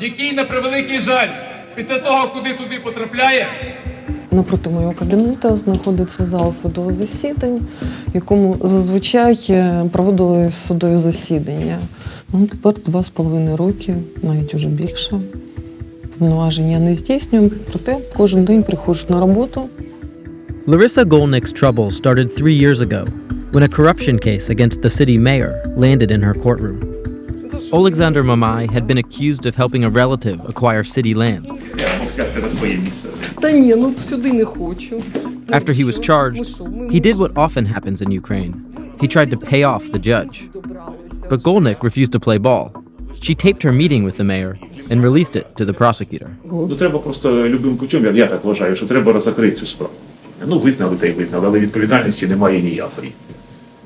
який, на превеликий жаль, після того, куди туди потрапляє. Напроти мого кабінету знаходиться зал судових засідань, в якому зазвичай проводили судові засідання. Тепер 2,5 роки, навіть уже більше. Повноваження не здійснюємо, проте кожен день приходжу на роботу. Larysa Golnyk's trouble started 3 years ago when a corruption case against the city mayor landed in her courtroom. Oleksandr Mamai had been accused of helping a relative acquire city land. Та ні, сюди не хочу. After he was charged, he did what often happens in Ukraine. He tried to pay off the judge. But Golnyk refused to play ball. She taped her meeting with the mayor and released it to the prosecutor. Треба просто любим путем, я так вважаю, що треба розкрити цю справу. Визнали та й визнали, але відповідальності немає ніякої.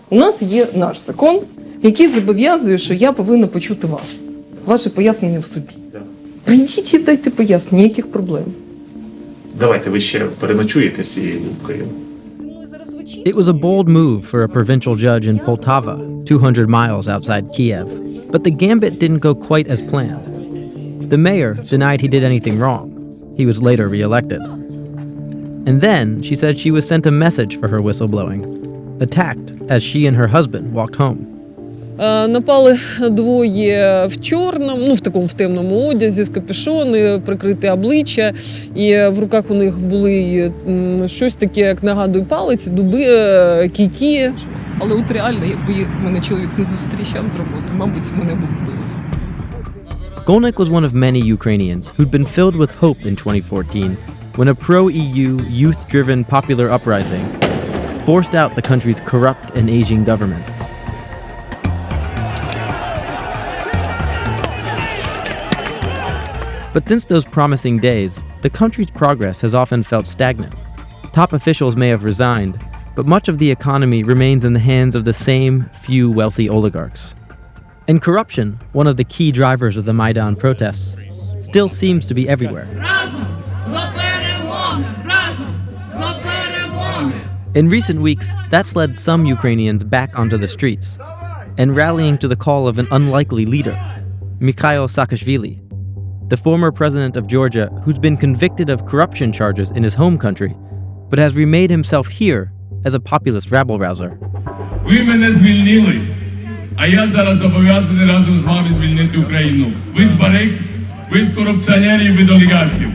У нас є наш закон, який зобов'язує, що я повинна почути вас. Ваші пояснення в суді. Прийдіть і дайте пояснення, ніяких проблем. Давайте ви ще переночуєте з цією думкою. It was a bold move for a provincial judge in Poltava, 200 miles outside Kiev. But the gambit didn't go quite as planned. The mayor denied he did anything wrong. He was later reelected. And then she said she was sent a message for her whistleblowing, attacked as she and her husband walked home. Напали двоє в чорному, в такому в темному одязі, з капюшони, прикрите обличчя. І в руках у них були щось таке, як нагадую, палиці, дуби, кійки. Але от реально, якби мене чоловік не зустрічав з роботи, мабуть, мене б вбили. Golnyk was one of many Ukrainians who'd been filled with hope in 2014 when a pro-EU, youth-driven popular uprising forced out the country's corrupt and aging government. But since those promising days, the country's progress has often felt stagnant. Top officials may have resigned, but much of the economy remains in the hands of the same few wealthy oligarchs. And corruption, one of the key drivers of the Maidan protests, still seems to be everywhere. In recent weeks, that's led some Ukrainians back onto the streets and rallying to the call of an unlikely leader, Mikhail Saakashvili, the former president of Georgia who's been convicted of corruption charges in his home country, but has remade himself here as a populist rabble-rouser. Ви мене звільнили, а я зараз зобов'язаний разом з вами звільнити Україну. Від бариг, від корупціонерів, від олігархів.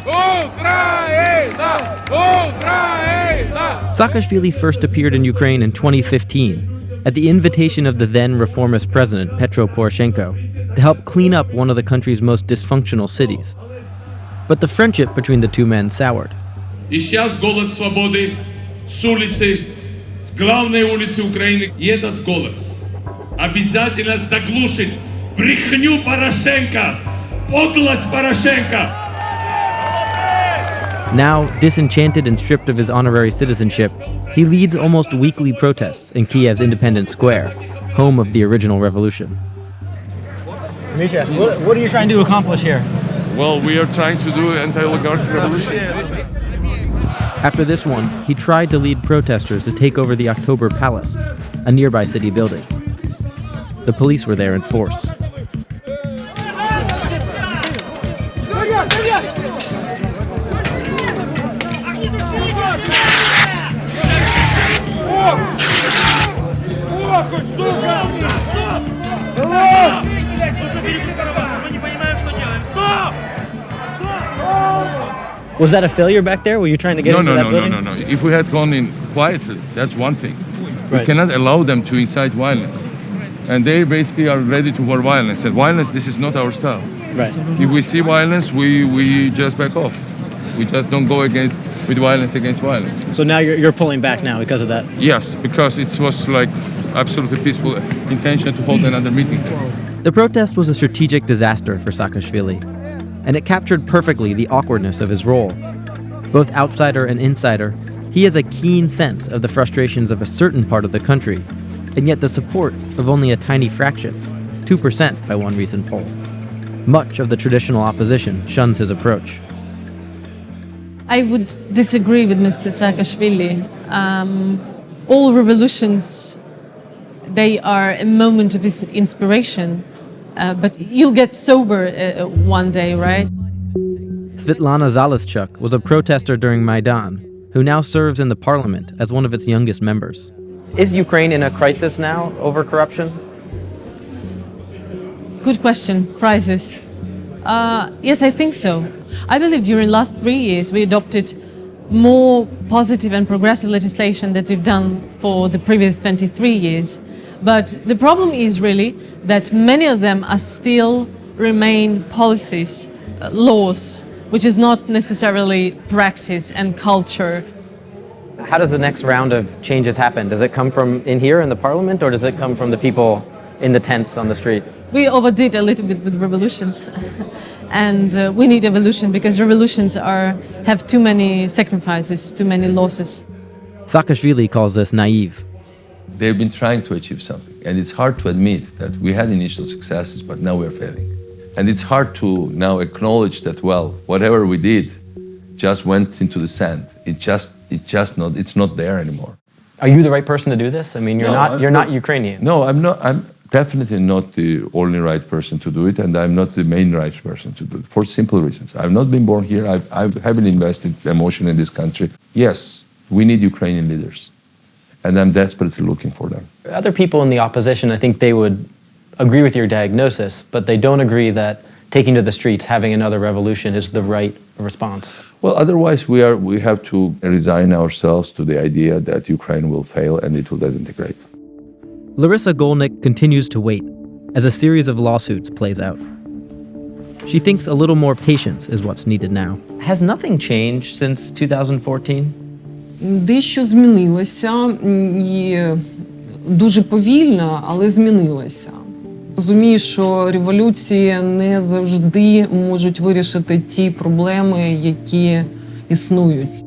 Україна! Україна! Saakashvili first appeared in Ukraine in 2015 at the invitation of the then reformist president Petro Poroshenko to help clean up one of the country's most dysfunctional cities. But the friendship between the two men soured. И сейчас голос свободы с улицы, с главной улицы Украины. И этот голос обязательно заглушит брехню Порошенко, подлость Порошенко. Now, disenchanted and stripped of his honorary citizenship, he leads almost weekly protests in Kiev's Independence Square, home of the original revolution. Misha, what are you trying to accomplish here? Well, we are trying to do an anti-oligarchy revolution. After this one, he tried to lead protesters to take over the October Palace, a nearby city building. The police were there in force. Was that a failure back there? Were you trying to get into that building? No. If we had gone in quietly, that's one thing. We Right. cannot allow them to incite violence. And they basically are ready to war violence. And violence, this is not our style. Right. If we see violence, we just back off. We just don't go with violence against violence. So now you're pulling back now because of that? Yes, because it was like absolutely peaceful intention to hold another meeting there. The protest was a strategic disaster for Saakashvili, and it captured perfectly the awkwardness of his role. Both outsider and insider, he has a keen sense of the frustrations of a certain part of the country, and yet the support of only a tiny fraction, 2% by one recent poll. Much of the traditional opposition shuns his approach. I would disagree with Mr. Saakashvili. All revolutions, they are a moment of inspiration, but you'll get sober one day, right? Svetlana Zaleschuk was a protester during Maidan, who now serves in the parliament as one of its youngest members. Is Ukraine in a crisis now over corruption? Good question. Crisis. Yes, I think so. I believe during the last 3 years we adopted more positive and progressive legislation that we've done for the previous 23 years. But the problem is really that many of them are still remain policies, laws, which is not necessarily practice and culture. How does the next round of changes happen? Does it come from in here in the parliament, or does it come from the people in the tents on the street? We overdid a little bit with revolutions. And we need evolution because revolutions have too many sacrifices, too many losses. Saakashvili calls this naive. They've been trying to achieve something, and it's hard to admit that we had initial successes, but now we're failing. And it's hard to now acknowledge that, well, whatever we did just went into the sand. It's not there anymore. Are you the right person to do this? I mean, you're not Ukrainian. No, I'm not. I'm definitely not the only right person to do it, and I'm not the main right person to do it, for simple reasons. I've not been born here. I've heavily invested emotion in this country. Yes, we need Ukrainian leaders, and I'm desperately looking for them. Other people in the opposition, I think they would agree with your diagnosis, but they don't agree that taking to the streets, having another revolution is the right response. Well, otherwise we have to resign ourselves to the idea that Ukraine will fail and it will disintegrate. Larysa Golnyk continues to wait as a series of lawsuits plays out. She thinks a little more patience is what's needed now. Has nothing changed since 2014? Дещо змінилося, і дуже повільно, але змінилося. Розумію, що революції не завжди можуть вирішити ті проблеми, які існують.